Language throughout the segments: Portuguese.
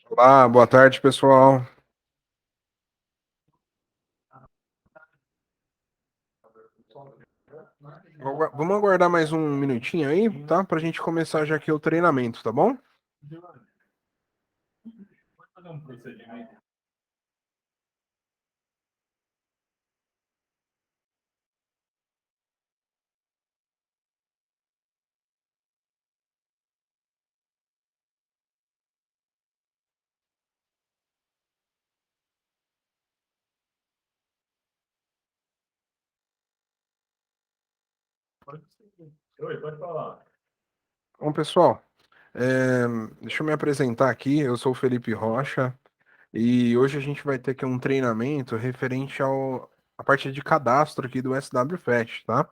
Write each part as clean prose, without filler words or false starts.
Olá, boa tarde, pessoal. Vamos aguardar mais um minutinho aí, tá? Pra gente começar já aqui o treinamento, tá bom? Oi, pode falar. Bom, pessoal, deixa eu me apresentar aqui. Eu sou o Felipe Rocha e hoje a gente vai ter aqui um treinamento referente à parte de cadastro aqui do SW Fest, tá?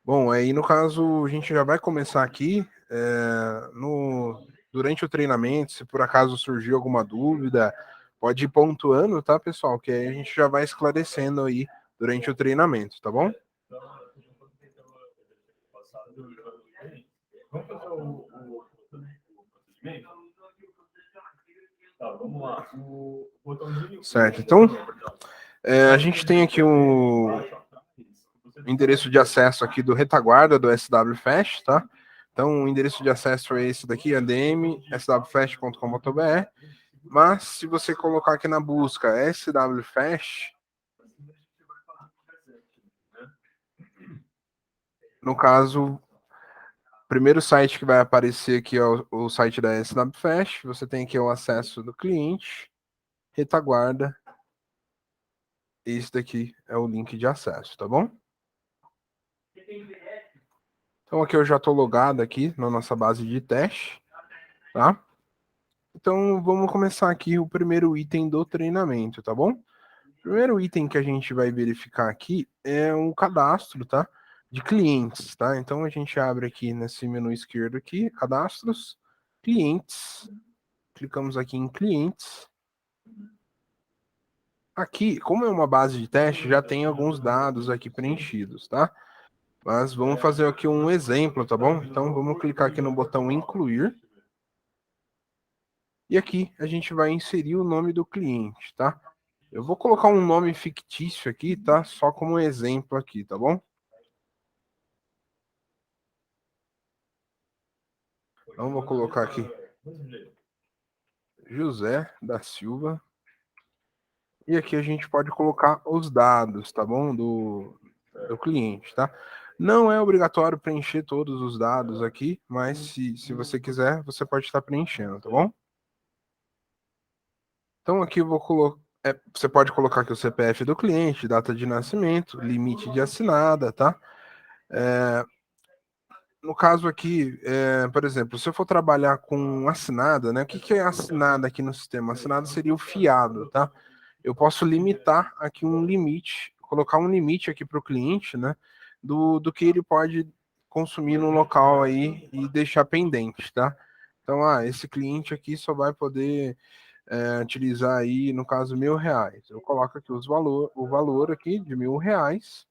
Bom, aí no caso a gente já vai começar aqui durante o treinamento. Se por acaso surgir alguma dúvida, pode ir pontuando, tá, pessoal? Que aí a gente já vai esclarecendo aí durante o treinamento, tá bom? Vamos fazer o procedimento? Tá, vamos lá. O botãozinho. Certo, então a gente tem aqui o endereço de acesso aqui do retaguarda do SW Fest, tá? Então o endereço de acesso é esse daqui, adm.swfest.com.br. Mas se você colocar aqui na busca SW Fest, no caso, o primeiro site que vai aparecer aqui é o site da SW Fest. Você tem aqui o acesso do cliente, retaguarda. Esse daqui é o link de acesso, tá bom? Então aqui eu já estou logado aqui na nossa base de teste, tá? Então vamos começar aqui o primeiro item do treinamento, tá bom? O primeiro item que a gente vai verificar aqui é um cadastro, tá? De clientes, tá? Então a gente abre aqui nesse menu esquerdo aqui, cadastros, clientes. Clicamos aqui em clientes. Aqui, como é uma base de teste, já tem alguns dados aqui preenchidos, tá? Mas vamos fazer aqui um exemplo, tá bom? Então vamos clicar aqui no botão incluir. E aqui a gente vai inserir o nome do cliente, tá? Eu vou colocar um nome fictício aqui, tá? Só como exemplo aqui, tá bom? Então vou colocar aqui José da Silva. E aqui a gente pode colocar os dados, tá bom? Do cliente, tá? Não é obrigatório preencher todos os dados aqui, mas se você quiser, você pode estar preenchendo, tá bom? Então aqui eu vou colocar. Você pode colocar aqui o CPF do cliente, data de nascimento, limite de assinada, tá? No caso aqui, por exemplo, se eu for trabalhar com assinada, né? O que é assinada aqui no sistema? Assinada seria o fiado, tá? Eu posso limitar aqui um limite, colocar um limite aqui para o cliente, né? Do que ele pode consumir no local aí e deixar pendente, tá? Então, esse cliente aqui só vai poder utilizar aí, no caso, R$ 1.000. Eu coloco aqui o valor aqui de R$ 1.000.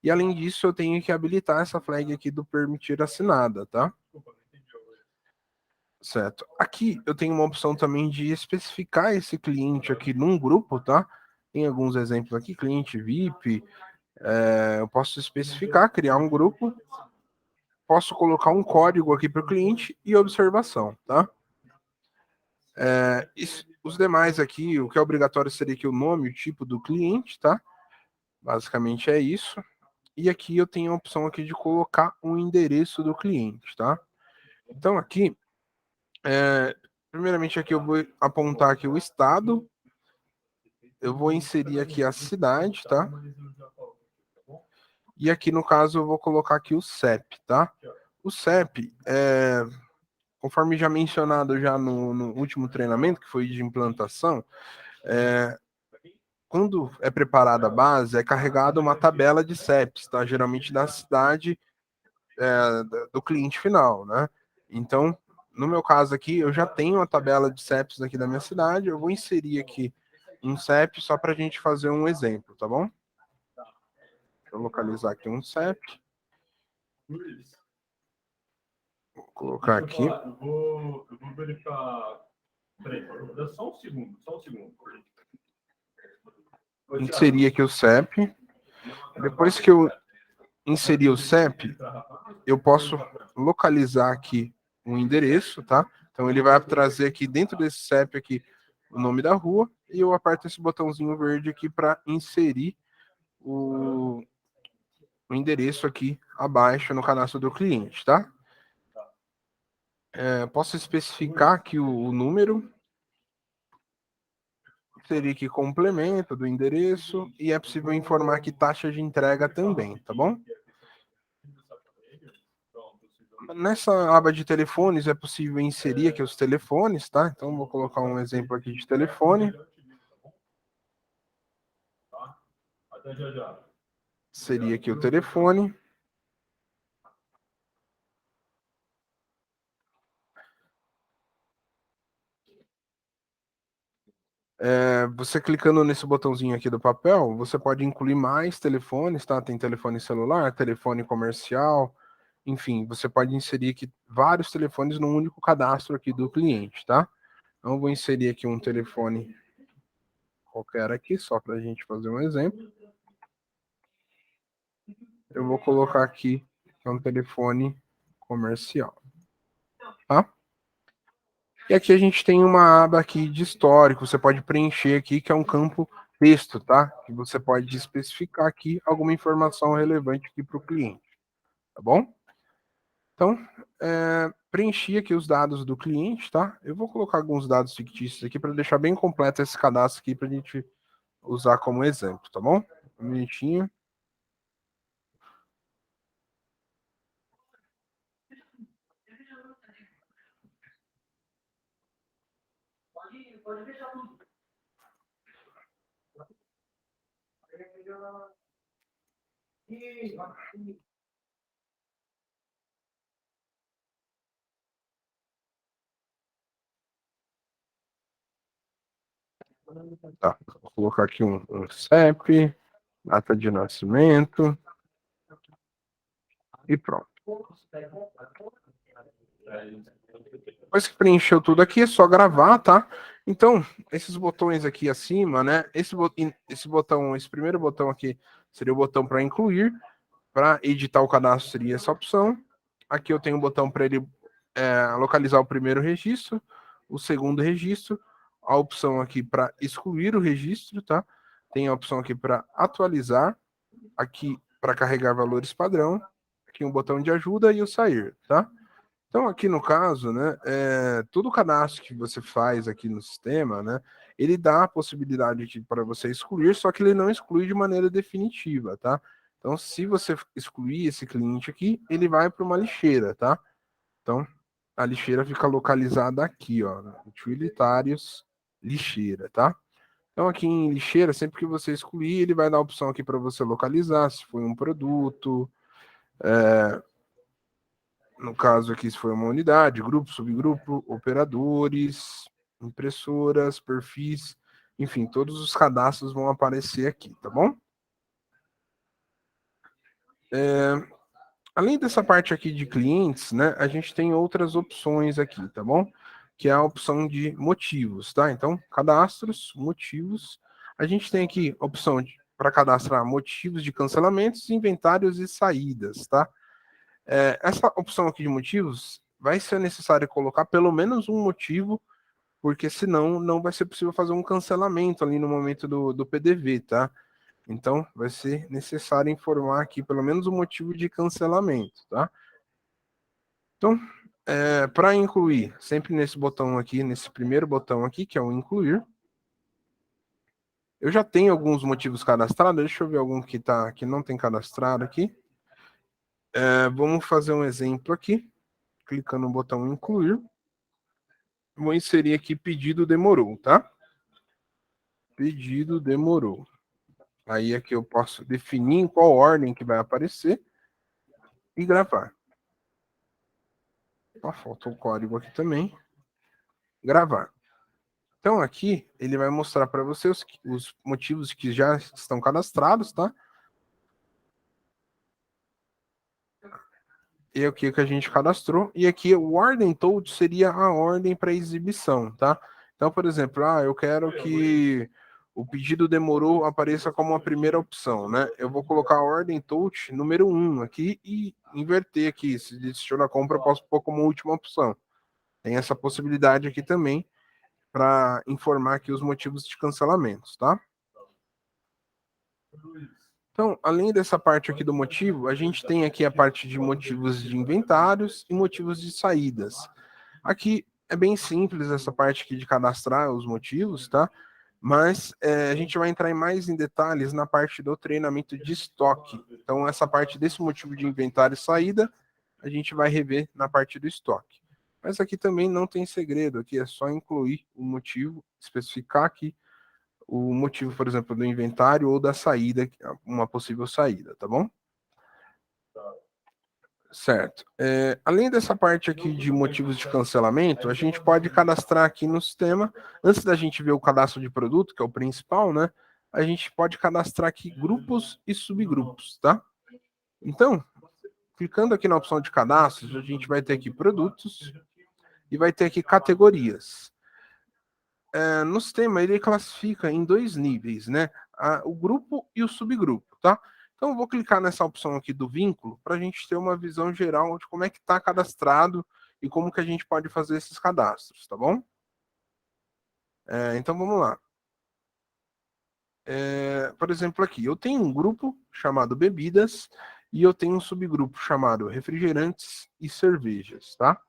E além disso, eu tenho que habilitar essa flag aqui do permitir assinada, tá? Certo. Aqui eu tenho uma opção também de especificar esse cliente aqui num grupo, tá? Tem alguns exemplos aqui, cliente VIP. Eu posso especificar, criar um grupo. Posso colocar um código aqui para o cliente e observação, tá? Os demais aqui, o que é obrigatório seria aqui o nome, o tipo do cliente, tá? Basicamente é isso. E aqui eu tenho a opção aqui de colocar o endereço do cliente, tá? Então aqui, primeiramente aqui eu vou apontar aqui o estado, eu vou inserir aqui a cidade, tá? E aqui no caso eu vou colocar aqui o CEP, tá? O CEP, conforme já mencionado já no último treinamento, que foi de implantação, quando é preparada a base, é carregada uma tabela de CEPs, tá? Geralmente da cidade do cliente final, né? Então, no meu caso aqui, eu já tenho a tabela de CEPs aqui da minha cidade, eu vou inserir aqui um CEP só para a gente fazer um exemplo, tá bom? Deixa eu localizar aqui um CEP. Vou colocar Deixa aqui. eu falar, eu vou verificar. Peraí, dá só um segundo, só um segundo. Inserir aqui o CEP. Depois que eu inserir o CEP, eu posso localizar aqui um endereço, tá? Então ele vai trazer aqui dentro desse CEP aqui o nome da rua e eu aperto esse botãozinho verde aqui para inserir o endereço aqui abaixo no cadastro do cliente, tá? Posso especificar aqui o número, seria aqui complemento do endereço e é possível informar aqui taxa de entrega também, tá bom? Nessa aba de telefones é possível inserir aqui os telefones, tá? Então vou colocar um exemplo aqui de telefone. Até já já. Seria aqui o telefone. Você clicando nesse botãozinho aqui do papel, você pode incluir mais telefones, tá? Tem telefone celular, telefone comercial, enfim, você pode inserir aqui vários telefones num único cadastro aqui do cliente, tá? Então, eu vou inserir aqui um telefone qualquer aqui, só para a gente fazer um exemplo. Eu vou colocar aqui um telefone comercial, tá? E aqui a gente tem uma aba aqui de histórico, você pode preencher aqui, que é um campo texto, tá? Que você pode especificar aqui alguma informação relevante aqui para o cliente, tá bom? Então, preenchi aqui os dados do cliente, tá? Eu vou colocar alguns dados fictícios aqui para deixar bem completo esse cadastro aqui para a gente usar como exemplo, tá bom? Um minutinho. Tá, vou colocar aqui um CEP, data de nascimento e pronto. Depois que preencheu tudo aqui, é só gravar, tá? Então, esses botões aqui acima, né? Esse botão, esse primeiro botão aqui seria o botão para incluir. Para editar o cadastro seria essa opção. Aqui eu tenho um botão para ele localizar o primeiro registro, o segundo registro, a opção aqui para excluir o registro, tá? Tem a opção aqui para atualizar, aqui para carregar valores padrão, aqui um botão de ajuda e o sair, tá? Então, aqui no caso, né, todo o cadastro que você faz aqui no sistema, né, ele dá a possibilidade para você excluir, só que ele não exclui de maneira definitiva, tá? Então, se você excluir esse cliente aqui, ele vai para uma lixeira, tá? Então, a lixeira fica localizada aqui, ó, utilitários, lixeira, tá? Então, aqui em lixeira, sempre que você excluir, ele vai dar a opção aqui para você localizar, se foi um produto, no caso aqui, se foi uma unidade, grupo, subgrupo, operadores, impressoras, perfis, enfim, todos os cadastros vão aparecer aqui, tá bom? Além dessa parte aqui de clientes, né, a gente tem outras opções aqui, tá bom? Que é a opção de motivos, tá? Então, cadastros, motivos. A gente tem aqui a opção para cadastrar motivos de cancelamentos, inventários e saídas, tá? Essa opção aqui de motivos vai ser necessário colocar pelo menos um motivo, porque senão não vai ser possível fazer um cancelamento ali no momento do PDV, tá? Então, vai ser necessário informar aqui pelo menos o motivo de cancelamento, tá? Então, para incluir, sempre nesse botão aqui, nesse primeiro botão aqui, que é o incluir, eu já tenho alguns motivos cadastrados, deixa eu ver algum que não tem cadastrado aqui. Vamos fazer um exemplo aqui, clicando no botão incluir. Vou inserir aqui pedido demorou, tá? Pedido demorou. Aí aqui eu posso definir em qual ordem que vai aparecer e gravar. Falta o código aqui também. Gravar. Então aqui ele vai mostrar para você os motivos que já estão cadastrados, tá? E aqui que a gente cadastrou. E aqui o ordem told seria a ordem para exibição, tá? Então, por exemplo, eu quero que o pedido demorou apareça como a primeira opção, né? Eu vou colocar a ordem told número 1 aqui e inverter aqui. Se desistiu na compra, eu posso pôr como última opção. Tem essa possibilidade aqui também para informar aqui os motivos de cancelamentos, tá? Então, além dessa parte aqui do motivo, a gente tem aqui a parte de motivos de inventários e motivos de saídas. Aqui é bem simples essa parte aqui de cadastrar os motivos, tá? Mas a gente vai entrar mais em detalhes na parte do treinamento de estoque. Então, essa parte desse motivo de inventário e saída, a gente vai rever na parte do estoque. Mas aqui também não tem segredo, aqui é só incluir o motivo, especificar aqui o motivo, por exemplo, do inventário ou da saída, uma possível saída, tá bom? Certo. Além dessa parte aqui de motivos de cancelamento, a gente pode cadastrar aqui no sistema, antes da gente ver o cadastro de produto, que é o principal, né? A gente pode cadastrar aqui grupos e subgrupos, tá? Então, clicando aqui na opção de cadastros, a gente vai ter aqui produtos e vai ter aqui categorias. No sistema, ele classifica em 2 níveis, né? O grupo e o subgrupo, tá? Então, eu vou clicar nessa opção aqui do vínculo para a gente ter uma visão geral de como é que está cadastrado e como que a gente pode fazer esses cadastros, tá bom? Então, vamos lá. Por exemplo, aqui, eu tenho um grupo chamado bebidas e eu tenho um subgrupo chamado refrigerantes e cervejas, tá?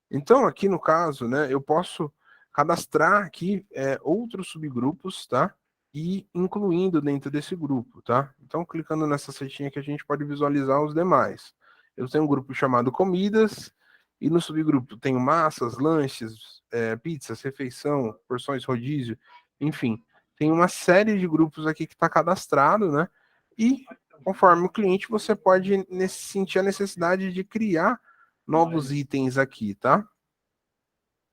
Então, aqui no caso, né, eu posso cadastrar aqui outros subgrupos, tá? E incluindo dentro desse grupo, tá? Então, clicando nessa setinha que a gente pode visualizar os demais. Eu tenho um grupo chamado comidas, e no subgrupo tenho massas, lanches, pizzas, refeição, porções rodízio, enfim. Tem uma série de grupos aqui que está cadastrado, né? E conforme o cliente, você pode sentir a necessidade de criar novos itens aqui, tá?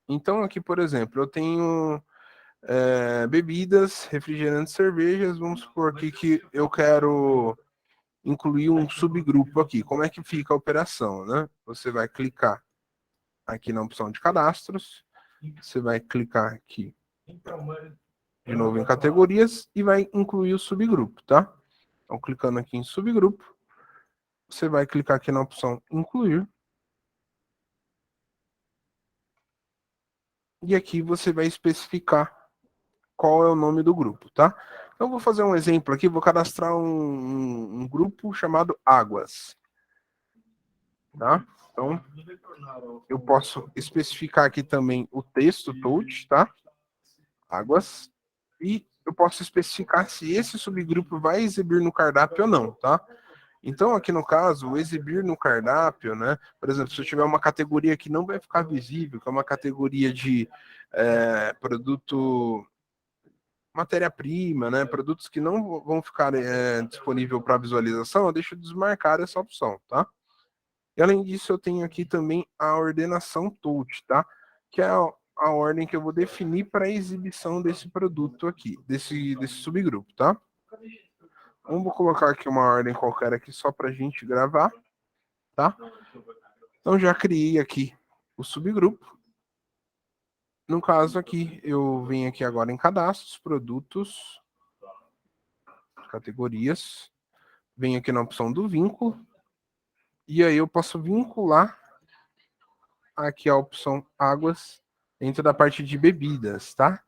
Então, aqui, por exemplo, eu tenho bebidas, refrigerantes, cervejas. Vamos supor aqui que eu quero incluir um subgrupo aqui. Como é que fica a operação, né? Você vai clicar aqui na opção de cadastros, você vai clicar aqui de novo em categorias e vai incluir o subgrupo, tá? Então, clicando aqui em subgrupo, você vai clicar aqui na opção incluir. E aqui você vai especificar qual é o nome do grupo, tá? Então, vou fazer um exemplo aqui, vou cadastrar um grupo chamado Águas, tá? Então, eu posso especificar aqui também o texto touch, tá? Águas. E eu posso especificar se esse subgrupo vai exibir no cardápio ou não, tá? Então, aqui no caso, o exibir no cardápio, né? Por exemplo, se eu tiver uma categoria que não vai ficar visível, que é uma categoria de produto matéria-prima, né? Produtos que não vão ficar disponível para visualização, eu deixo desmarcar essa opção, tá? E além disso, eu tenho aqui também a ordenação touch, tá? Que é a ordem que eu vou definir para a exibição desse produto aqui, desse subgrupo, tá? Então, vou colocar aqui uma ordem qualquer aqui só para a gente gravar, tá? Então, já criei aqui o subgrupo. No caso aqui, eu venho aqui agora em cadastros, produtos, categorias, venho aqui na opção do vínculo, e aí eu posso vincular aqui a opção águas dentro da parte de bebidas, tá?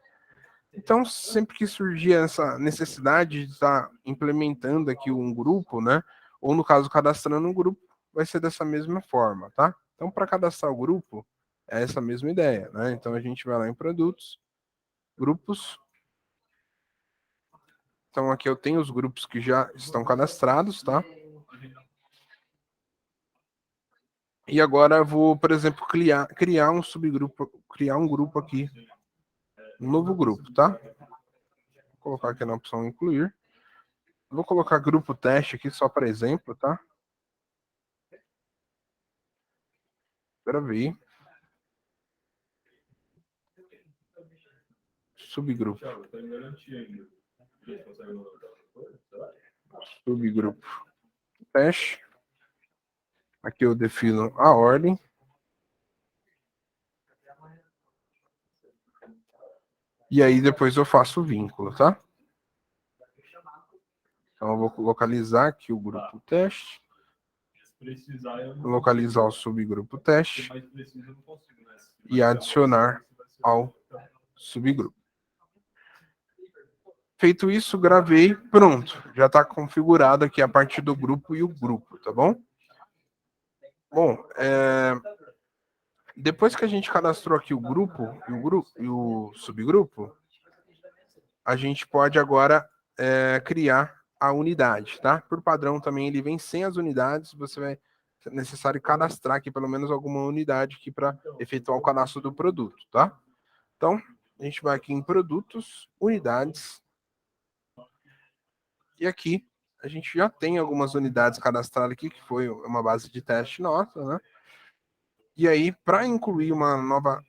Então, sempre que surgir essa necessidade de estar implementando aqui um grupo, né? Ou no caso, cadastrando um grupo, vai ser dessa mesma forma, tá? Então, para cadastrar o grupo, é essa mesma ideia, né? Então, a gente vai lá em produtos, grupos. Então, aqui eu tenho os grupos que já estão cadastrados, tá? E agora eu vou, por exemplo, criar um subgrupo, criar um grupo aqui, um novo grupo, tá? Vou colocar aqui na opção incluir. Vou colocar grupo teste aqui só para exemplo, tá? Gravei. Subgrupo. Subgrupo. Teste. Aqui eu defino a ordem. E aí depois eu faço o vínculo, tá? Então eu vou localizar aqui o grupo teste. Localizar o subgrupo teste. E adicionar ao subgrupo. Feito isso, gravei, pronto. Já está configurado aqui a parte do grupo e o grupo, tá bom? Bom, depois que a gente cadastrou aqui o grupo e o subgrupo, a gente pode agora criar a unidade, tá? Por padrão também ele vem sem as unidades, você vai é necessário cadastrar aqui pelo menos alguma unidade aqui para efetuar o cadastro do produto, tá? Então, a gente vai aqui em produtos, unidades, e aqui a gente já tem algumas unidades cadastradas aqui, que foi uma base de teste nossa, né? E aí, para incluir uma nova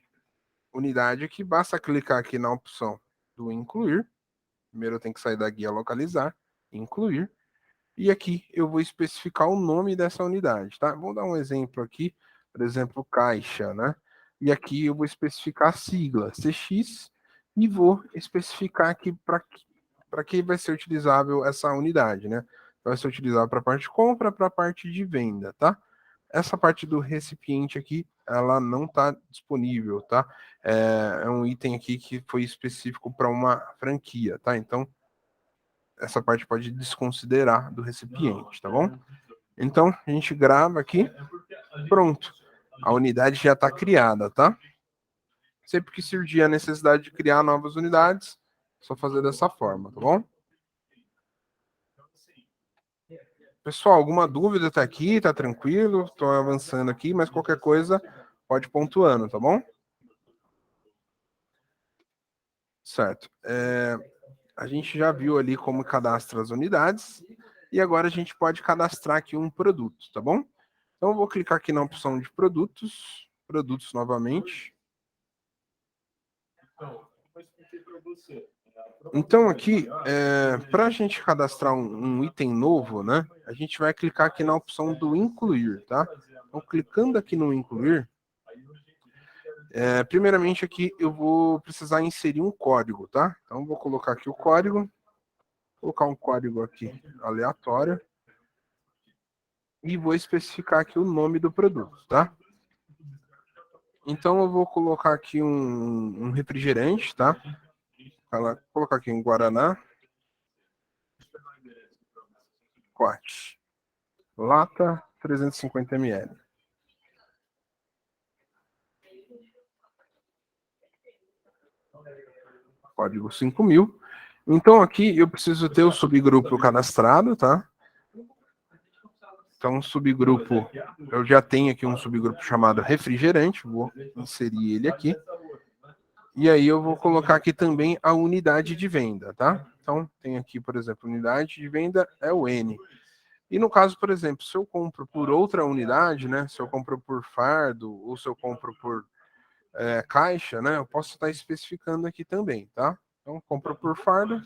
unidade aqui, basta clicar aqui na opção do incluir. Primeiro eu tenho que sair da guia localizar, incluir. E aqui eu vou especificar o nome dessa unidade, tá? Vou dar um exemplo aqui, por exemplo, caixa, né? E aqui eu vou especificar a sigla CX e vou especificar aqui para que vai ser utilizável essa unidade, né? Vai ser utilizável para a parte de compra, para a parte de venda, tá? Essa parte do recipiente aqui, ela não está disponível, tá? É um item aqui que foi específico para uma franquia, tá? Então, essa parte pode desconsiderar do recipiente, tá bom? Então, a gente grava aqui, pronto. A unidade já está criada, tá? Sempre que surgir a necessidade de criar novas unidades, é só fazer dessa forma, tá bom? Pessoal, alguma dúvida até aqui? Tá tranquilo? Estou avançando aqui, mas qualquer coisa pode pontuando, tá bom? Certo. A gente já viu ali como cadastra as unidades e agora a gente pode cadastrar aqui um produto, tá bom? Então eu vou clicar aqui na opção de produtos, produtos novamente. Então aqui, para a gente cadastrar um item novo, né? A gente vai clicar aqui na opção do incluir, tá? Então clicando aqui no incluir, primeiramente aqui eu vou precisar inserir um código, tá? Então vou colocar aqui o código, colocar um código aqui aleatório e vou especificar aqui o nome do produto, tá? Então eu vou colocar aqui um refrigerante, tá? Vou colocar aqui um Guaraná. Quat. Lata 350 ml. Código 5000. Então aqui eu preciso ter o subgrupo cadastrado, tá? Então, subgrupo, eu já tenho aqui um subgrupo chamado refrigerante, vou inserir ele aqui. E aí eu vou colocar aqui também a unidade de venda, tá? Então, tem aqui, por exemplo, unidade de venda é o N. E no caso, por exemplo, se eu compro por outra unidade, né? Se eu compro por fardo ou se eu compro por caixa, né? Eu posso estar especificando aqui também, tá? Então, compro por fardo.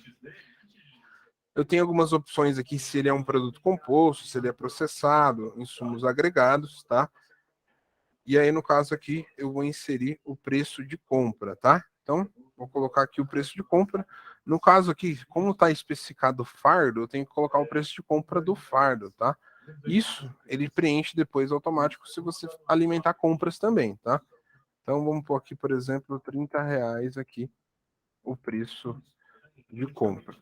Eu tenho algumas opções aqui, se ele é um produto composto, se ele é processado, insumos agregados, tá? E aí, no caso aqui, eu vou inserir o preço de compra, tá? Então, vou colocar aqui o preço de compra. No caso aqui, como está especificado fardo, eu tenho que colocar o preço de compra do fardo, tá? Isso, ele preenche depois automático se você alimentar compras também, tá? Então, vamos pôr aqui, por exemplo, R$30 aqui, o preço de compra.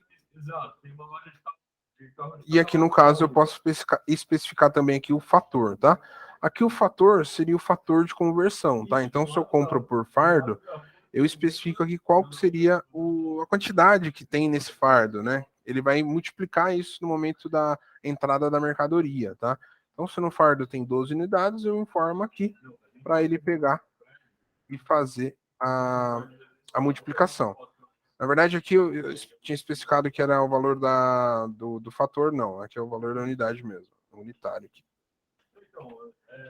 E aqui no caso eu posso especificar também aqui o fator, tá? Aqui o fator seria o fator de conversão, tá? Então se eu compro por fardo, eu especifico aqui qual seria a quantidade que tem nesse fardo, né? Ele vai multiplicar isso no momento da entrada da mercadoria, tá? Então se no fardo tem 12 unidades, eu informo aqui para ele pegar e fazer a multiplicação. Na verdade, aqui eu tinha especificado que era o valor do fator, não. Aqui é o valor da unidade mesmo, unitário aqui.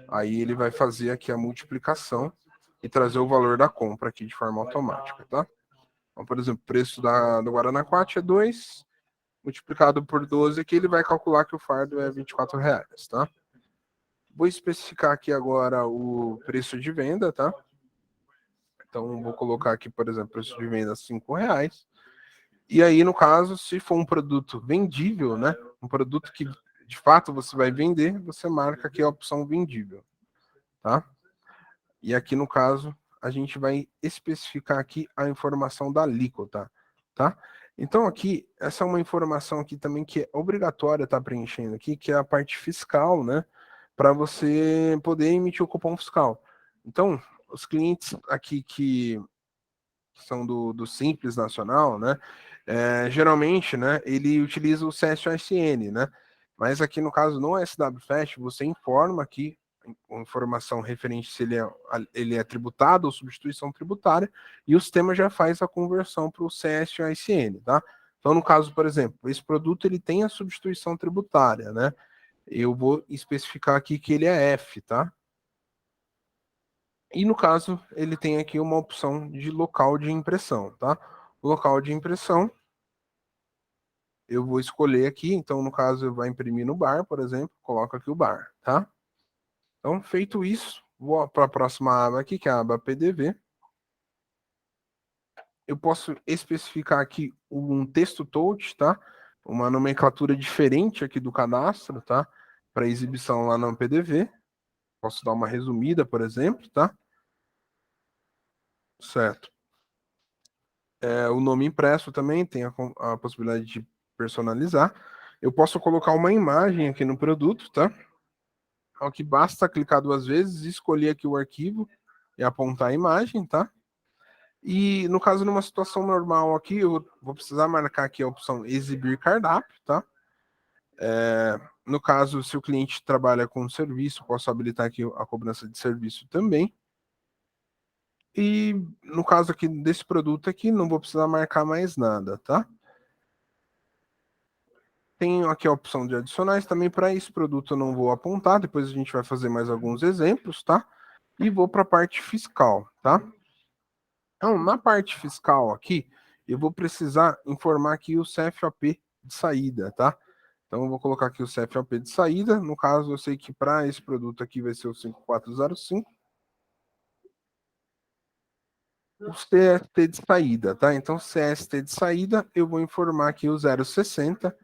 Aí ele vai fazer aqui a multiplicação e trazer o valor da compra aqui de forma automática, tá? Então, por exemplo, o preço do Guaranaquat é 2, multiplicado por 12 aqui, ele vai calcular que o fardo é R$24, tá? Vou especificar aqui agora o preço de venda, tá? Então, vou colocar aqui, por exemplo, preço de venda R$5. E aí, no caso, se for um produto vendível, né? Um produto que de fato você vai vender, você marca aqui a opção vendível, tá? E aqui, no caso, a gente vai especificar aqui a informação da alíquota, tá? Então, aqui, essa é uma informação aqui também que é obrigatória estar preenchendo aqui, que é a parte fiscal, né? Para você poder emitir o cupom fiscal. Então, os clientes aqui que são do Simples Nacional, né? Geralmente, né? Ele utiliza o CSOSN, né? Mas aqui no caso no SW Fast, você informa aqui a informação referente se ele é tributado ou substituição tributária, e o sistema já faz a conversão para o CSOSN, tá? Então, no caso, por exemplo, esse produto ele tem a substituição tributária, né? Eu vou especificar aqui que ele é F, tá? E no caso, ele tem aqui uma opção de local de impressão, tá? O local de impressão, eu vou escolher aqui, então no caso eu vou imprimir no bar, por exemplo, coloco aqui o bar, tá? Então, feito isso, vou para a próxima aba aqui, que é a aba PDV. Eu posso especificar aqui um texto touch, tá? Uma nomenclatura diferente aqui do cadastro, tá? Para exibição lá no PDV. Posso dar uma resumida, por exemplo, tá? Certo. O nome impresso também tem a possibilidade de personalizar. Eu posso colocar uma imagem aqui no produto, tá? Ao que basta clicar 2 vezes, escolher aqui o arquivo e apontar a imagem, tá? E no caso, numa situação normal aqui, eu vou precisar marcar aqui a opção exibir cardápio, tá? No caso, se o cliente trabalha com serviço, posso habilitar aqui a cobrança de serviço também. E no caso aqui desse produto aqui, não vou precisar marcar mais nada, tá? Tenho aqui a opção de adicionais também. Para esse produto eu não vou apontar, depois a gente vai fazer mais alguns exemplos, tá? E vou para a parte fiscal, tá? Então, na parte fiscal aqui, eu vou precisar informar aqui o CFOP de saída, tá? Então, eu vou colocar aqui o CFOP de saída. No caso, eu sei que para esse produto aqui vai ser o 5405. O CST de saída, tá? Então, CST de saída, eu vou informar aqui o 060.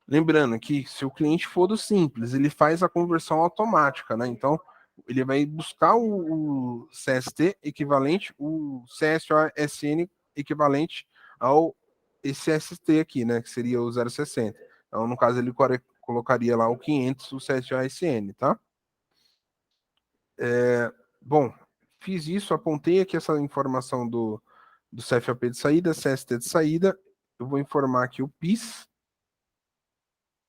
Lembrando que se o cliente for do Simples, ele faz a conversão automática, né? Então, ele vai buscar o CST equivalente, o CSOSN equivalente ao esse ST aqui, né? Que seria o 060. Então, no caso, ele colocaria lá o 500, o CSOSN, tá? Bom, fiz isso, apontei aqui essa informação do CFOP de saída, CST de saída. Eu vou informar aqui o PIS,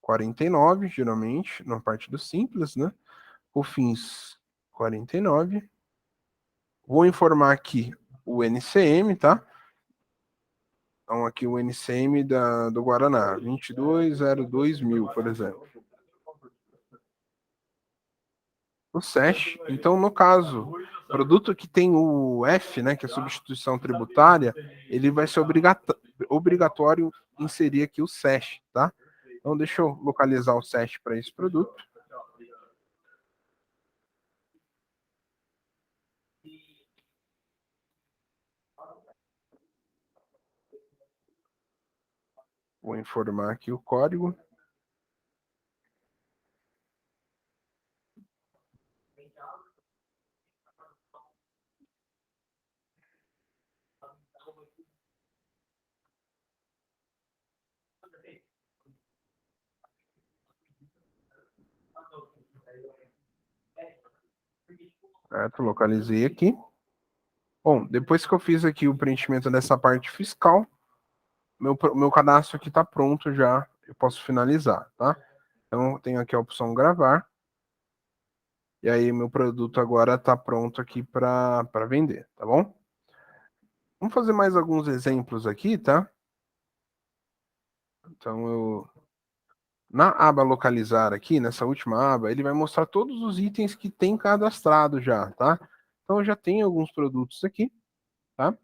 49, geralmente, na parte do simples, né? O FINS 49. Vou informar aqui o NCM, tá? Então, aqui o NCM do Guaraná, 2202.000, por exemplo. O SESH, então, no caso, produto que tem o F, né, que é substituição tributária, ele vai ser obrigatório inserir aqui o SESH, tá? Então, deixa eu localizar o SESH para esse produto. Vou informar aqui o código. Certo, localizei aqui. Bom, depois que eu fiz aqui o preenchimento dessa parte fiscal, meu cadastro aqui está pronto já, eu posso finalizar, tá? Então, eu tenho aqui a opção gravar. E aí, meu produto agora está pronto aqui para vender, tá bom? Vamos fazer mais alguns exemplos aqui, tá? Então, na aba localizar aqui, nessa última aba, ele vai mostrar todos os itens que tem cadastrado já, tá? Então, eu já tenho alguns produtos aqui, tá?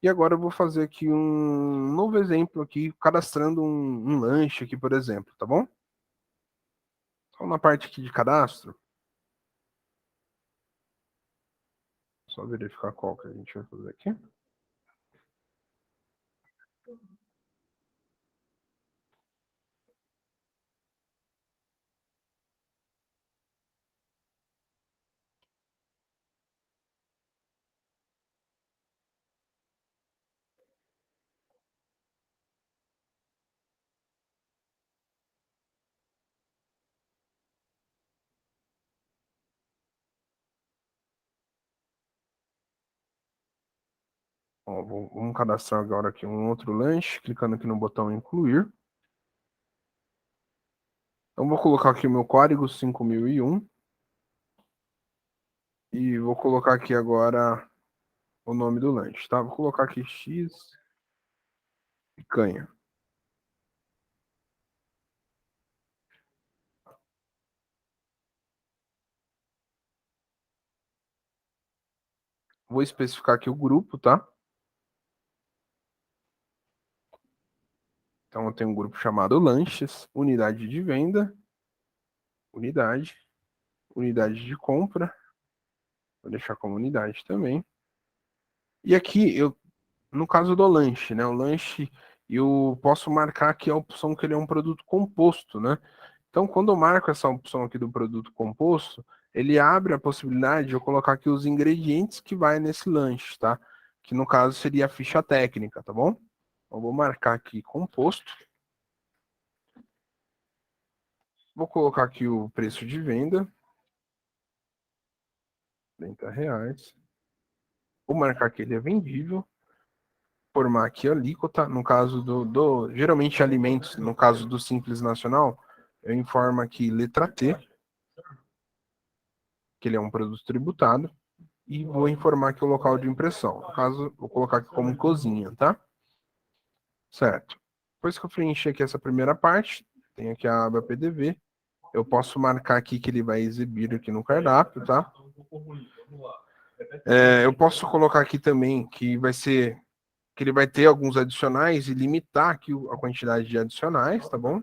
E agora eu vou fazer aqui um novo exemplo aqui, cadastrando um lanche aqui, por exemplo, tá bom? Então, na parte aqui de cadastro, Só verificar qual que a gente vai fazer aqui. Ó, vamos cadastrar agora aqui um outro lanche, clicando aqui no botão incluir. Então vou colocar aqui o meu código 5001 e vou colocar aqui agora o nome do lanche, tá? Vou colocar aqui X picanha. Vou especificar aqui o grupo, tá? Então eu tenho um grupo chamado lanches, unidade de venda, unidade, unidade de compra, vou deixar como unidade também. E aqui eu, no caso do lanche, né? O lanche eu posso marcar aqui a opção que ele é um produto composto, né? Então, quando eu marco essa opção aqui do produto composto, ele abre a possibilidade de eu colocar aqui os ingredientes que vai nesse lanche, tá? Que no caso seria a ficha técnica, tá bom? Então, vou marcar aqui composto. Vou colocar aqui o preço de venda, R$ 30. Vou marcar que ele é vendível. Formar aqui a alíquota, no caso geralmente alimentos, no caso do Simples Nacional, eu informo aqui letra T, que ele é um produto tributado, e vou informar aqui o local de impressão. No caso, vou colocar aqui como cozinha, tá? Certo. Depois que eu preencher aqui essa primeira parte, tem aqui a aba PDV, eu posso marcar aqui que ele vai exibir aqui no cardápio, tá? Eu posso colocar aqui também que ele vai ter alguns adicionais e limitar aqui a quantidade de adicionais, tá bom?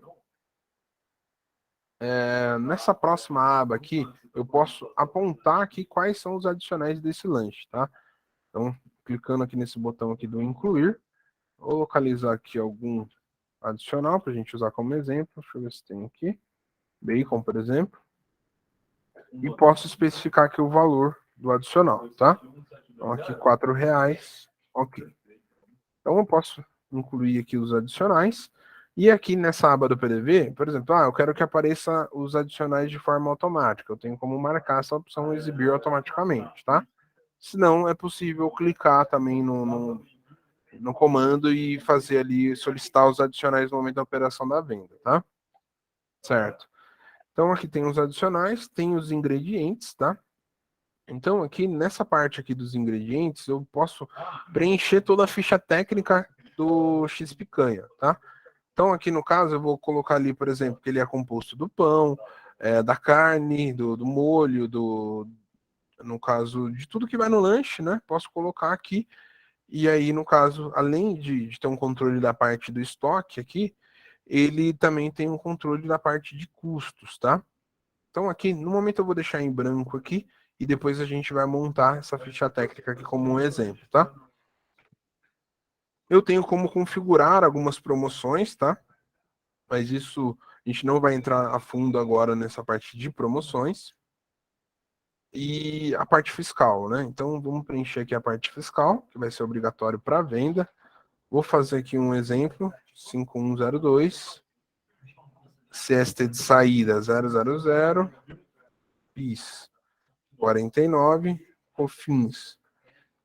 Nessa próxima aba aqui, eu posso apontar aqui quais são os adicionais desse lanche, tá? Então, clicando aqui nesse botão aqui do incluir, vou localizar aqui algum adicional para a gente usar como exemplo. Deixa eu ver se tem aqui. Bacon, por exemplo. E posso especificar aqui o valor do adicional, tá? Então, aqui R$ 4. Ok. Então, eu posso incluir aqui os adicionais. E aqui nessa aba do PDV, por exemplo, eu quero que apareça os adicionais de forma automática. Eu tenho como marcar essa opção exibir automaticamente, tá? Se não, é possível clicar também no comando e fazer ali, solicitar os adicionais no momento da operação da venda, tá? Certo. Então aqui tem os adicionais, tem os ingredientes, tá? Então aqui nessa parte aqui dos ingredientes, eu posso preencher toda a ficha técnica do X picanha, tá? Então aqui no caso eu vou colocar ali, por exemplo, que ele é composto do pão, da carne, do molho, no caso de tudo que vai no lanche, né? Posso colocar aqui. E aí, no caso, além de ter um controle da parte do estoque aqui, ele também tem um controle da parte de custos, tá? Então aqui, no momento eu vou deixar em branco aqui e depois a gente vai montar essa ficha técnica aqui como um exemplo, tá? Eu tenho como configurar algumas promoções, tá? Mas isso a gente não vai entrar a fundo agora nessa parte de promoções. E a parte fiscal, né? Então vamos preencher aqui a parte fiscal, que vai ser obrigatório para venda. Vou fazer aqui um exemplo, 5102, CST de saída 000, PIS 49, COFINS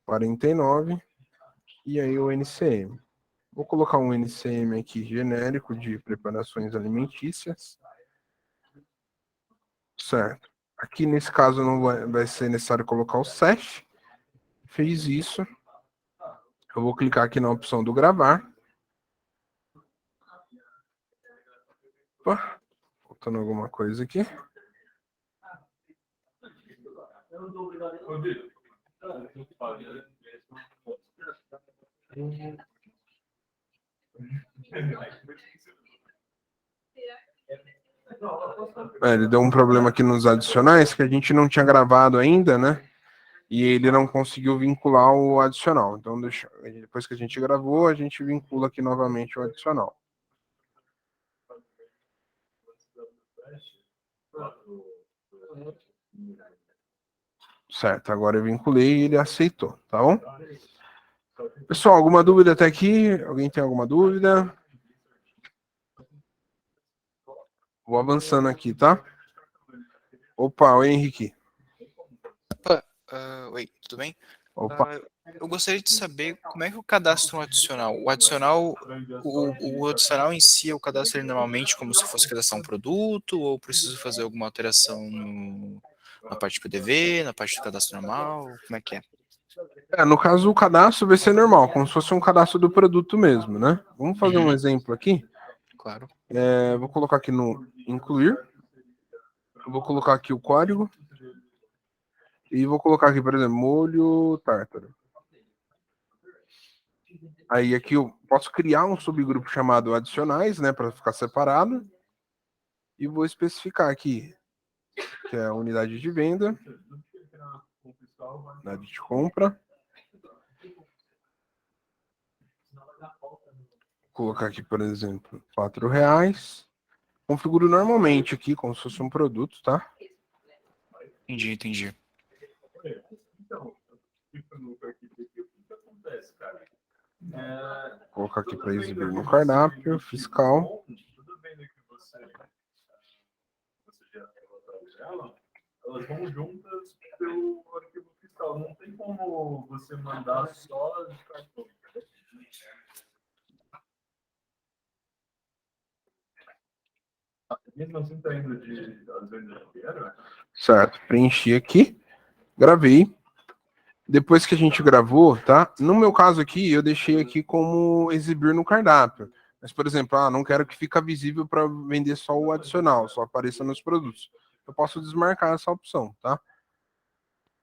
49 e aí o NCM. Vou colocar um NCM aqui genérico de preparações alimentícias. Certo. Aqui nesse caso não vai ser necessário colocar o CEF. Fiz isso. Eu vou clicar aqui na opção do gravar. Opa, faltando alguma coisa aqui. Ele deu um problema aqui nos adicionais que a gente não tinha gravado ainda, né? E ele não conseguiu vincular o adicional. Então, depois que a gente gravou, a gente vincula aqui novamente o adicional. Certo, agora eu vinculei e ele aceitou, tá bom? Pessoal, alguma dúvida até aqui? Alguém tem alguma dúvida? Vou avançando aqui, tá? Opa, oi, Henrique. Opa, oi, tudo bem? Opa. Eu gostaria de saber como é que eu cadastro um adicional. O adicional em si, eu cadastro ele normalmente como se fosse cadastrar um produto, ou preciso fazer alguma alteração na parte de PDV, na parte do cadastro normal? Como é que é? No caso, o cadastro vai ser normal, como se fosse um cadastro do produto mesmo, né? Vamos fazer um exemplo aqui. Claro. Vou colocar aqui no incluir. Eu vou colocar aqui o código. E vou colocar aqui, por exemplo, molho tártaro. Aí aqui eu posso criar um subgrupo chamado adicionais, né, para ficar separado. E vou especificar aqui, que é a unidade de venda, unidade de compra. Vou colocar aqui, por exemplo, R$4. Configuro normalmente aqui, como se fosse um produto, tá? Entendi. Vou colocar aqui para exibir no cardápio fiscal. Elas vão juntas pelo arquivo fiscal. Não tem como você mandar só de cartão. Mesmo assim, tá indo às vezes dinheiro? Certo, preenchi aqui, gravei. Depois que a gente gravou, tá? No meu caso aqui, eu deixei aqui como exibir no cardápio. Mas, por exemplo, não quero que fique visível para vender só o adicional, só apareça nos produtos. Eu posso desmarcar essa opção, tá?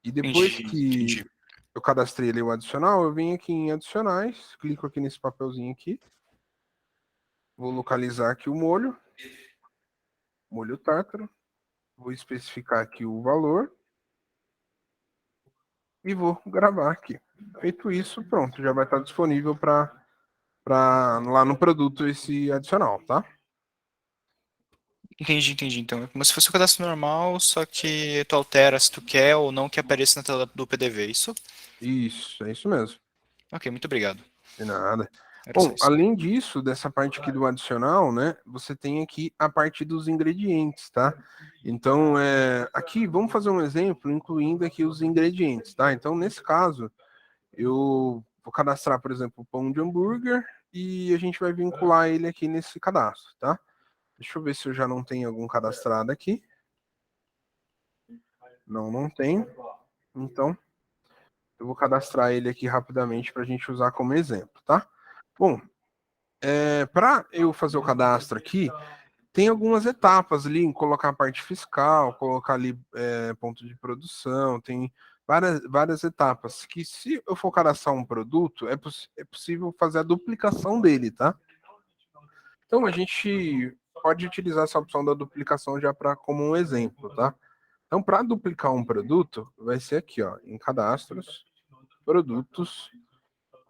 E depois que Entendi. eu cadastrei ali o adicional, eu venho aqui em adicionais, clico aqui nesse papelzinho aqui, vou localizar aqui o molho tártaro, vou especificar aqui o valor e vou gravar aqui. Feito isso, pronto, já vai estar disponível para lá no produto esse adicional, tá? Entendi. Então, é como se fosse um cadastro normal, só que tu altera se tu quer ou não que apareça na tela do PDV, isso? Isso, é isso mesmo. Ok, muito obrigado. De nada. Era só Bom, isso. além disso, dessa parte aqui do adicional, né, você tem aqui a parte dos ingredientes, tá? Então, aqui, vamos fazer um exemplo, incluindo aqui os ingredientes, tá? Então, nesse caso, eu vou cadastrar, por exemplo, o pão de hambúrguer e a gente vai vincular ele aqui nesse cadastro, tá? Deixa eu ver se eu já não tenho algum cadastrado aqui. Não tenho. Então, eu vou cadastrar ele aqui rapidamente para a gente usar como exemplo, tá? Bom, para eu fazer o cadastro aqui, tem algumas etapas ali, em colocar a parte fiscal, colocar ali ponto de produção, tem várias etapas, que se eu for cadastrar um produto, é possível fazer a duplicação dele, tá? Então a gente pode utilizar essa opção da duplicação já como um exemplo, tá? Então, para duplicar um produto, vai ser aqui, ó, em cadastros, produtos,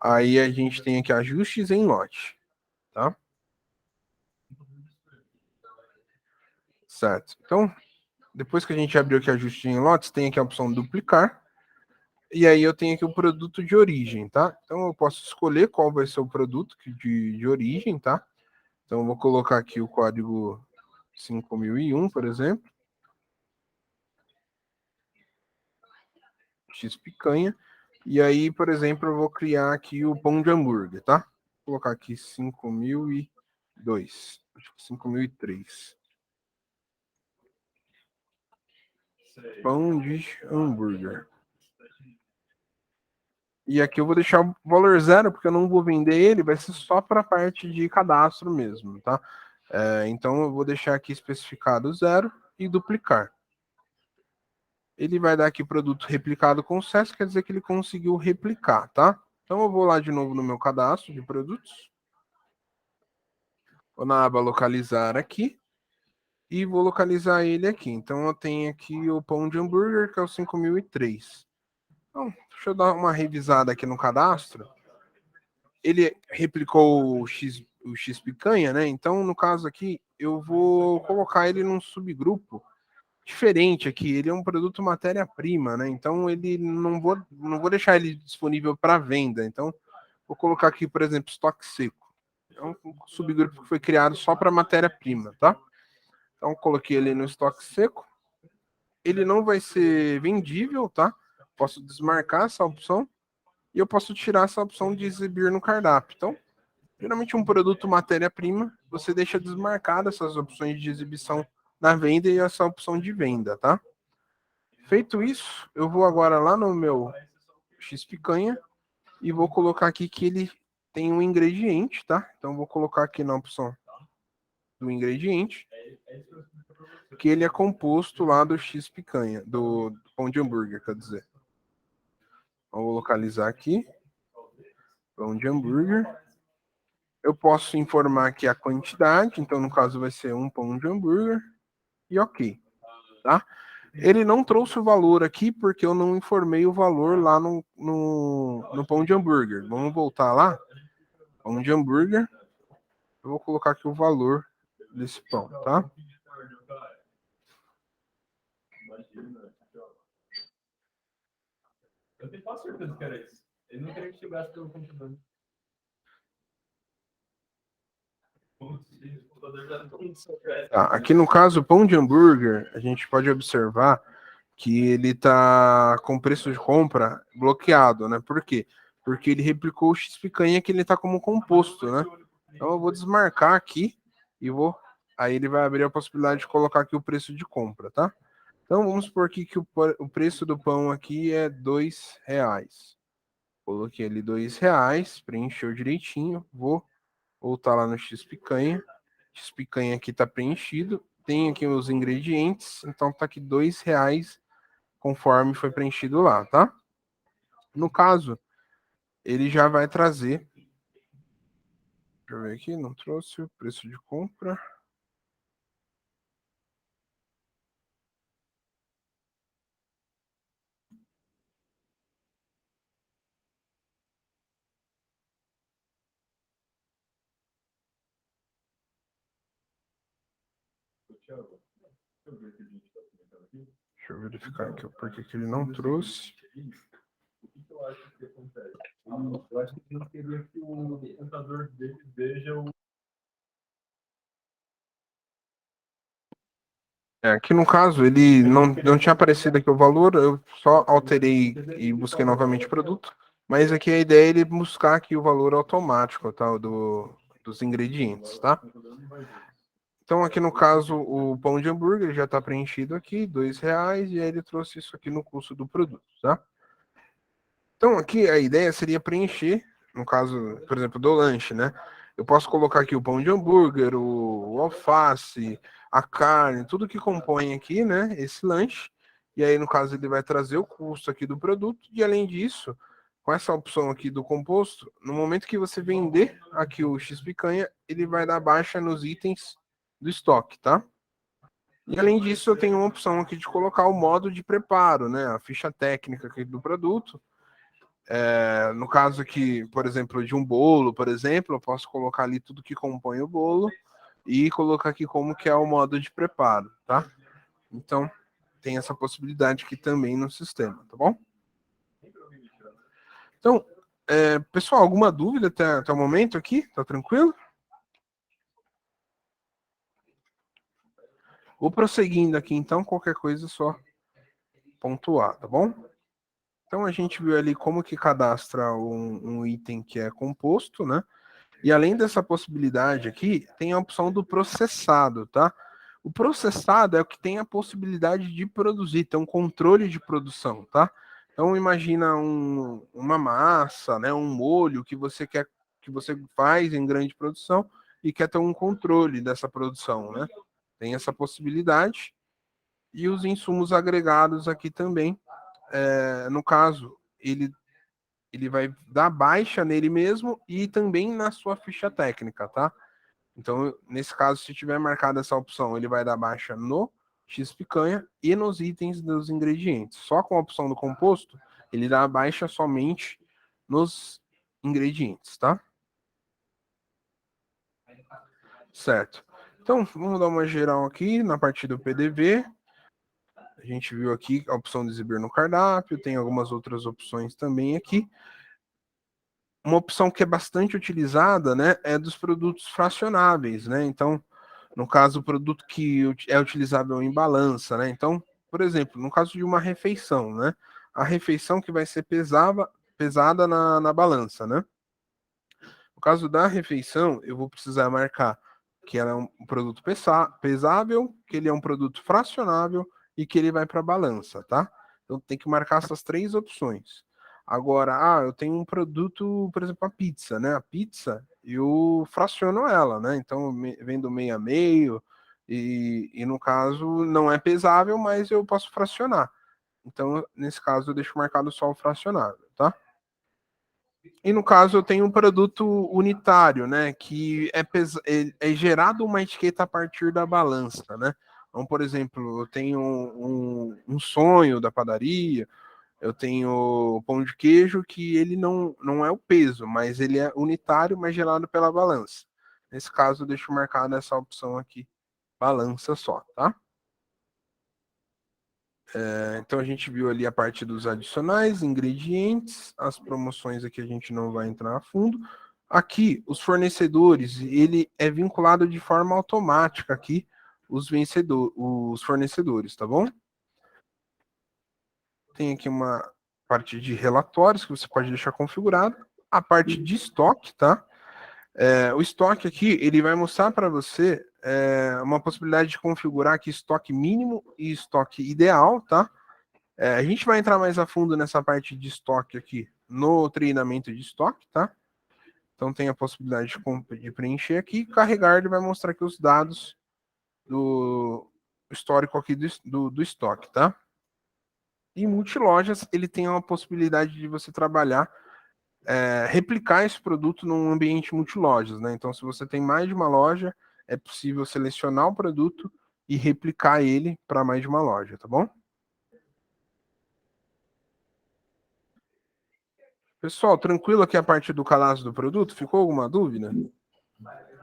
aí a gente tem aqui ajustes em lote, tá? Certo. Então, depois que a gente abriu aqui ajuste em lotes, tem aqui a opção duplicar. E aí eu tenho aqui o produto de origem, tá? Então eu posso escolher qual vai ser o produto de origem, tá? Então eu vou colocar aqui o código 5001, por exemplo. X picanha. E aí, por exemplo, eu vou criar aqui o pão de hambúrguer, tá? Vou colocar aqui 5002. 5003. Pão de hambúrguer. E aqui eu vou deixar o valor zero, porque eu não vou vender ele, vai ser só para a parte de cadastro mesmo, tá? Então eu vou deixar aqui especificado zero e duplicar. Ele vai dar aqui produto replicado com sucesso, quer dizer que ele conseguiu replicar, tá? Então eu vou lá de novo no meu cadastro de produtos. Vou na aba localizar aqui. E vou localizar ele aqui. Então eu tenho aqui o pão de hambúrguer, que é o 5003. Então, deixa eu dar uma revisada aqui no cadastro. Ele replicou o X picanha, né? Então, no caso aqui, eu vou colocar ele num subgrupo diferente aqui. Ele é um produto matéria-prima, né? Então, ele não vou deixar ele disponível para venda. Então, vou colocar aqui, por exemplo, estoque seco. É um subgrupo que foi criado só para matéria-prima, tá? Então, coloquei ele no estoque seco. Ele não vai ser vendível, tá? Posso desmarcar essa opção e eu posso tirar essa opção de exibir no cardápio. Então, geralmente um produto matéria-prima, você deixa desmarcado essas opções de exibição na venda e essa opção de venda, tá? Feito isso, eu vou agora lá no meu X-Picanha e vou colocar aqui que ele tem um ingrediente, tá? Então, vou colocar aqui na opção do ingrediente que ele é composto lá do X-Picanha, do pão de hambúrguer, quer dizer. Vou localizar aqui, pão de hambúrguer. Eu posso informar aqui a quantidade, então no caso vai ser um pão de hambúrguer, e ok, tá? Ele não trouxe o valor aqui porque eu não informei o valor lá no pão de hambúrguer. Vamos voltar lá, pão de hambúrguer, eu vou colocar aqui o valor desse pão, tá? Eu tenho quase certeza que era isso. Ele não queria que tivesse pelo computador. Tá, aqui no caso, o pão de hambúrguer, a gente pode observar que ele tá com preço de compra bloqueado, né? Por quê? Porque ele replicou o X-Picanha que ele tá como composto, né? Então eu vou desmarcar aqui e vou... Aí ele vai abrir a possibilidade de colocar aqui o preço de compra, tá? Então vamos supor aqui que o preço do pão aqui é R$2. Coloquei ali R$2, preencheu direitinho, vou voltar lá no X-Picanha. X-Picanha aqui tá preenchido. Tem aqui os ingredientes, então tá aqui R$2 conforme foi preenchido lá, tá? No caso, ele já vai trazer. Deixa eu ver aqui, não trouxe o preço de compra. Deixa eu verificar aqui porque que ele não trouxe. O que eu acho que acontece? Eu acho que ele não queria que o computador dele veja o. Aqui no caso, ele não tinha aparecido aqui o valor, eu só alterei e busquei novamente o produto, mas aqui a ideia é ele buscar aqui o valor automático, tá, dos ingredientes, tá? Então aqui no caso, o pão de hambúrguer já está preenchido aqui, R$2, e aí ele trouxe isso aqui no custo do produto, tá? Então aqui a ideia seria preencher, no caso, por exemplo, do lanche, né? Eu posso colocar aqui o pão de hambúrguer, o alface, a carne, tudo que compõe aqui, né, esse lanche. E aí, no caso, ele vai trazer o custo aqui do produto. E além disso, com essa opção aqui do composto, no momento que você vender aqui o X-Picanha, ele vai dar baixa nos itens do estoque, tá? E além disso, eu tenho uma opção aqui de colocar o modo de preparo, né, a ficha técnica aqui do produto. No caso aqui, por exemplo, de um bolo, por exemplo, eu posso colocar ali tudo que compõe o bolo e colocar aqui como que é o modo de preparo, tá? Então, tem essa possibilidade aqui também no sistema, tá bom? Então, pessoal, alguma dúvida até o momento aqui? Tá tranquilo? Vou prosseguindo aqui, então, qualquer coisa é só pontuar, tá bom? Então, a gente viu ali como que cadastra um item que é composto, né? E além dessa possibilidade aqui, tem a opção do processado, tá? O processado é o que tem a possibilidade de produzir, tem um controle de produção, tá? Então imagina uma massa, né, um molho que você quer que você faz em grande produção e quer ter um controle dessa produção, né? Tem essa possibilidade. E os insumos agregados aqui também, no caso, ele vai dar baixa nele mesmo e também na sua ficha técnica, tá? Então, nesse caso, se tiver marcada essa opção, ele vai dar baixa no X-Picanha e nos itens dos ingredientes. Só com a opção do composto, ele dá baixa somente nos ingredientes, tá? Certo. Então, vamos dar uma geral aqui na parte do PDV. A gente viu aqui a opção de exibir no cardápio, tem algumas outras opções também aqui. Uma opção que é bastante utilizada, né, é dos produtos fracionáveis, né? Então, no caso, o produto que é utilizável em balança, né? Então, por exemplo, no caso de uma refeição, né? A refeição que vai ser pesada na balança, né? No caso da refeição, eu vou precisar marcar que ela é um produto pesável, que ele é um produto fracionável e que ele vai para a balança, tá? Então tem que marcar essas três opções. Agora, eu tenho um produto, por exemplo, a pizza, né? A pizza, eu fraciono ela, né? Então vendo meio a meio e no caso não é pesável, mas eu posso fracionar. Então, nesse caso, eu deixo marcado só o fracionável, tá? E no caso eu tenho um produto unitário, né? Que é gerado uma etiqueta a partir da balança, né? Então, por exemplo, eu tenho um sonho da padaria, eu tenho pão de queijo que ele não é o peso, mas ele é unitário, mas gerado pela balança. Nesse caso, eu deixo marcada essa opção aqui, balança só, tá? Então a gente viu ali a parte dos adicionais, ingredientes, as promoções aqui a gente não vai entrar a fundo. Aqui, os fornecedores, ele é vinculado de forma automática aqui, os fornecedores, tá bom? Tem aqui uma parte de relatórios que você pode deixar configurado. A parte de estoque, tá? O estoque aqui, ele vai mostrar para você uma possibilidade de configurar aqui estoque mínimo e estoque ideal, tá? A gente vai entrar mais a fundo nessa parte de estoque aqui no treinamento de estoque, tá? Então tem a possibilidade de preencher aqui. Carregar, ele vai mostrar aqui os dados do histórico aqui do estoque, tá? E multilojas, ele tem uma possibilidade de você trabalhar, replicar esse produto num ambiente multilojas, né? Então, se você tem mais de uma loja, é possível selecionar o produto e replicar ele para mais de uma loja, tá bom? Pessoal, tranquilo aqui a parte do cadastro do produto? Ficou alguma dúvida?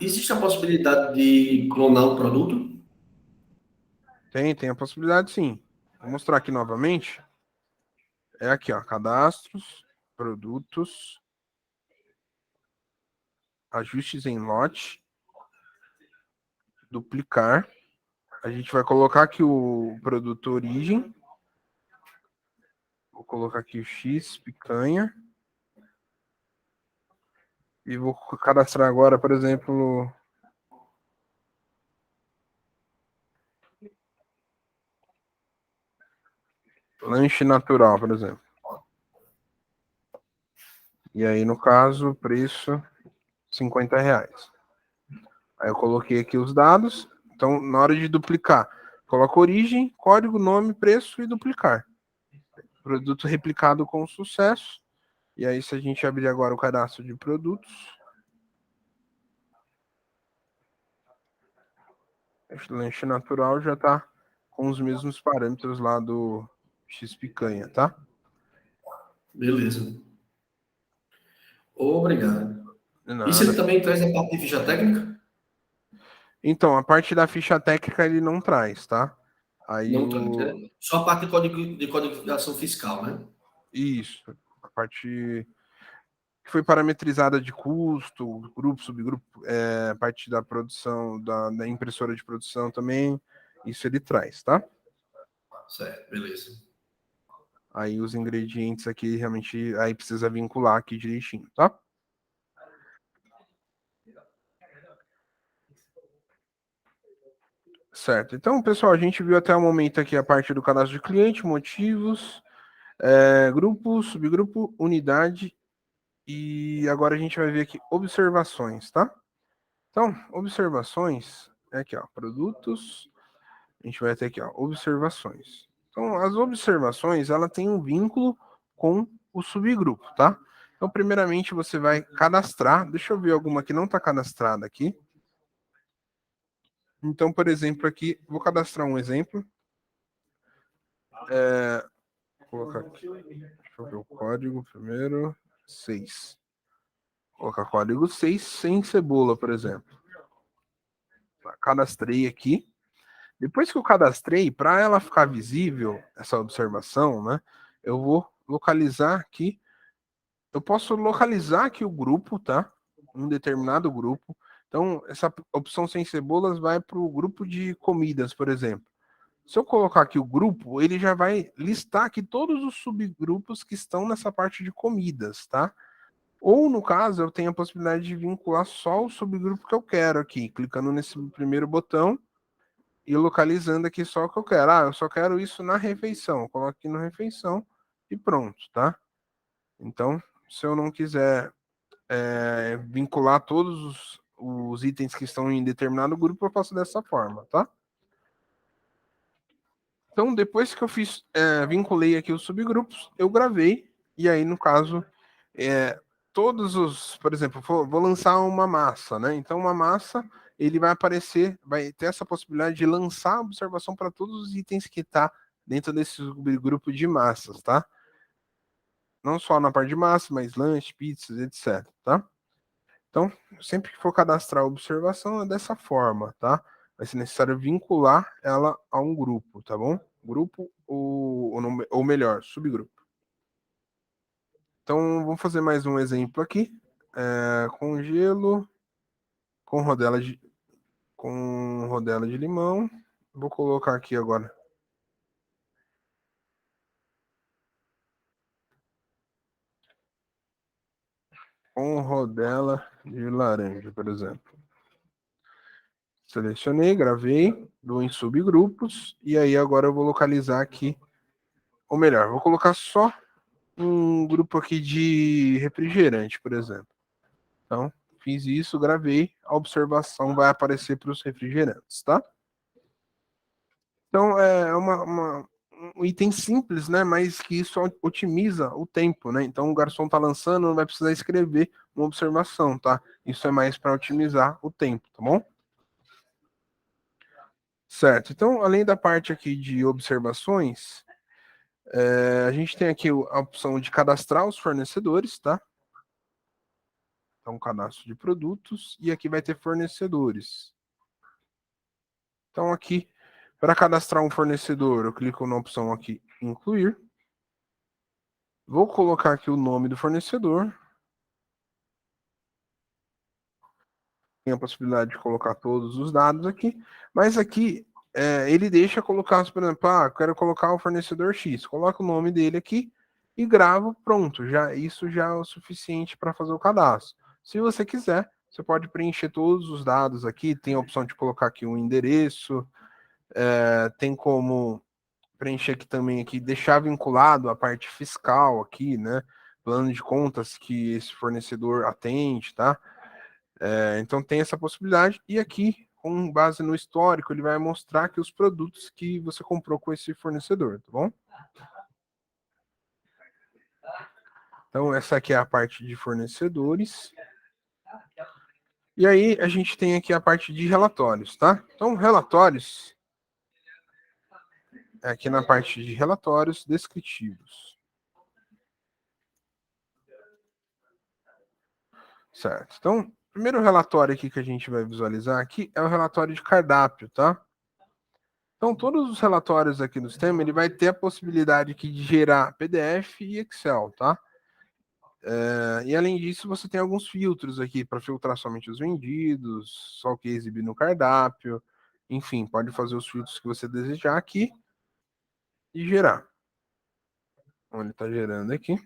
Existe a possibilidade de clonar um produto? Tem a possibilidade sim. Vou mostrar aqui novamente. É aqui, ó, cadastros, produtos, ajustes em lote, duplicar. A gente vai colocar aqui o produto origem. Vou colocar aqui o X, picanha. E vou cadastrar agora, por exemplo, lanche natural, por exemplo. E aí, no caso, preço R$50. Aí eu coloquei aqui os dados. Então, na hora de duplicar, coloca origem, código, nome, preço e duplicar. Produto replicado com sucesso. E aí, se a gente abrir agora o cadastro de produtos, esse lanche natural já está com os mesmos parâmetros lá do X picanha, tá? Beleza. Obrigado. De Isso ele nada. também traz a parte de ficha técnica? Então, a parte da ficha técnica ele não traz, tá? Aí Não traz. Só a parte de codificação fiscal, né? Isso. A parte que foi parametrizada de custo, grupo, subgrupo, parte da produção, da impressora de produção também, isso ele traz, tá? Certo, beleza. Aí os ingredientes aqui, realmente, aí precisa vincular aqui direitinho, tá? Certo. Então, pessoal, a gente viu até o momento aqui a parte do cadastro de cliente, motivos, grupo, subgrupo, unidade, e agora a gente vai ver aqui observações, tá? Então, observações, é aqui, ó, produtos, a gente vai ter aqui, ó, observações. Então, as observações, ela tem um vínculo com o subgrupo, tá? Então, primeiramente, você vai cadastrar. Deixa eu ver alguma que não está cadastrada aqui. Então, por exemplo, aqui, vou cadastrar um exemplo. colocar aqui. Deixa eu ver o código primeiro. 6. Vou colocar código 6 sem cebola, por exemplo. Cadastrei aqui. Depois que eu cadastrei, para ela ficar visível, essa observação, né? Eu vou localizar aqui. Eu posso localizar aqui o grupo, tá? Um determinado grupo. Então, essa opção sem cebolas vai para o grupo de comidas, por exemplo. Se eu colocar aqui o grupo, ele já vai listar aqui todos os subgrupos que estão nessa parte de comidas, tá? Ou, no caso, eu tenho a possibilidade de vincular só o subgrupo que eu quero aqui, clicando nesse primeiro botão e localizando aqui só o que eu quero. Ah, eu só quero isso na refeição. Eu coloco aqui na refeição e pronto, tá? Então, se eu não quiser vincular todos os itens que estão em determinado grupo, eu faço dessa forma, tá? Então, depois que eu vinculei aqui os subgrupos, eu gravei, e aí, no caso, todos os, por exemplo, vou lançar uma massa, né? Então, uma massa, ele vai aparecer, vai ter essa possibilidade de lançar a observação para todos os itens que está dentro desse subgrupo de massas, tá? Não só na parte de massa, mas lanche, pizzas, etc, tá? Então, sempre que for cadastrar a observação, é dessa forma, tá? Vai ser necessário vincular ela a um grupo, tá bom? Grupo ou melhor, subgrupo. Então, vamos fazer mais um exemplo aqui. Com gelo, com rodela de limão. Vou colocar aqui agora. Com rodela de laranja, por exemplo. Selecionei, gravei, dou em subgrupos, e aí agora eu vou localizar aqui, ou melhor, vou colocar só um grupo aqui de refrigerante, por exemplo. Então, fiz isso, gravei, a observação vai aparecer para os refrigerantes, tá? Então, é um item simples, né? Mas que isso otimiza o tempo, né? Então, o garçom está lançando, não vai precisar escrever uma observação, tá? Isso é mais para otimizar o tempo, tá bom? Certo. Então, além da parte aqui de observações, a gente tem aqui a opção de cadastrar os fornecedores, tá? Então, cadastro de produtos, e aqui vai ter fornecedores. Então, aqui, para cadastrar um fornecedor, eu clico na opção aqui, incluir. Vou colocar aqui o nome do fornecedor. Tem a possibilidade de colocar todos os dados aqui, mas aqui ele deixa colocar, por exemplo, quero colocar o fornecedor X. Coloca o nome dele aqui e gravo, pronto. Isso já é o suficiente para fazer o cadastro. Se você quiser, você pode preencher todos os dados aqui. Tem a opção de colocar aqui um endereço, tem como preencher aqui também aqui, deixar vinculado a parte fiscal aqui, né? Plano de contas que esse fornecedor atende, tá? Então tem essa possibilidade. E aqui, com base no histórico, ele vai mostrar que os produtos que você comprou com esse fornecedor, tá bom? Então essa aqui é a parte de fornecedores. E aí a gente tem aqui a parte de relatórios, tá? Então relatórios, aqui na parte de relatórios descritivos. Certo. Então, o primeiro relatório aqui que a gente vai visualizar aqui é o relatório de cardápio, tá? Então, todos os relatórios aqui do sistema, ele vai ter a possibilidade aqui de gerar PDF e Excel, tá? E além disso, você tem alguns filtros aqui para filtrar somente os vendidos, só o que é exibido no cardápio, enfim, pode fazer os filtros que você desejar aqui e gerar. Então, ele está gerando aqui.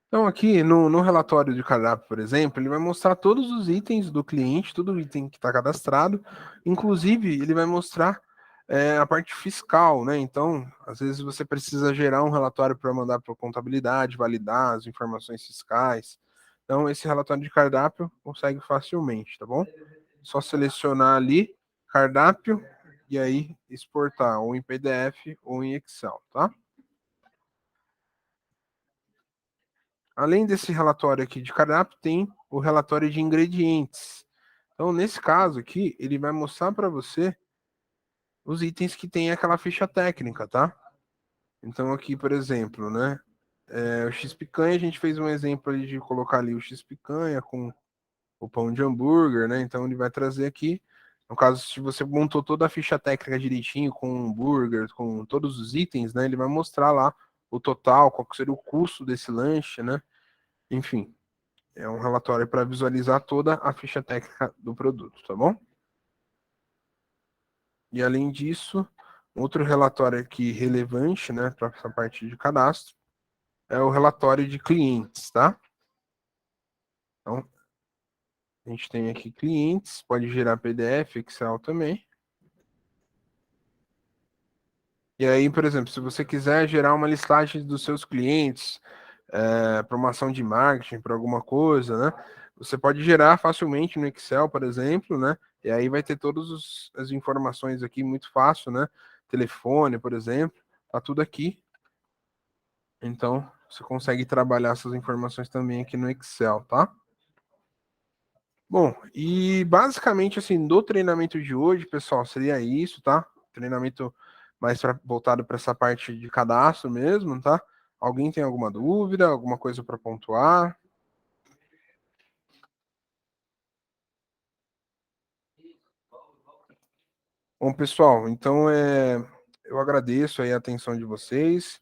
Então, aqui no relatório de cardápio, por exemplo, ele vai mostrar todos os itens do cliente, todo o item que está cadastrado. Inclusive, ele vai mostrar a parte fiscal, né? Então, às vezes você precisa gerar um relatório para mandar para a contabilidade, validar as informações fiscais. Então, esse relatório de cardápio consegue facilmente, tá bom? Só selecionar ali, cardápio, e aí exportar ou em PDF ou em Excel, tá? Além desse relatório aqui de cardápio, tem o relatório de ingredientes. Então, nesse caso aqui, ele vai mostrar para você os itens que tem aquela ficha técnica, tá? Então aqui, por exemplo, né? O X-picanha, a gente fez um exemplo ali de colocar ali o X-picanha com o pão de hambúrguer, né? Então ele vai trazer aqui, no caso, se você montou toda a ficha técnica direitinho, com hambúrguer, com todos os itens, né? Ele vai mostrar lá o total, qual que seria o custo desse lanche, né? Enfim, é um relatório para visualizar toda a ficha técnica do produto, tá bom? E além disso, outro relatório aqui relevante, né, para essa parte de cadastro, é o relatório de clientes, tá? Então, a gente tem aqui clientes, pode gerar PDF, Excel também. E aí, por exemplo, se você quiser gerar uma listagem dos seus clientes, para uma ação de marketing, para alguma coisa, né? Você pode gerar facilmente no Excel, por exemplo, né? E aí vai ter todas as informações aqui muito fácil, né? Telefone, por exemplo, tá tudo aqui. Então, você consegue trabalhar essas informações também aqui no Excel, tá? Bom, e basicamente, assim, do treinamento de hoje, pessoal, seria isso, tá? Treinamento mais voltado para essa parte de cadastro mesmo, tá? Alguém tem alguma dúvida, alguma coisa para pontuar? Bom, pessoal, então eu agradeço aí a atenção de vocês.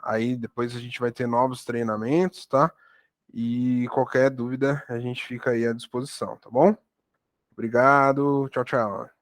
Aí depois a gente vai ter novos treinamentos, tá? E qualquer dúvida a gente fica aí à disposição, tá bom? Obrigado, tchau, tchau.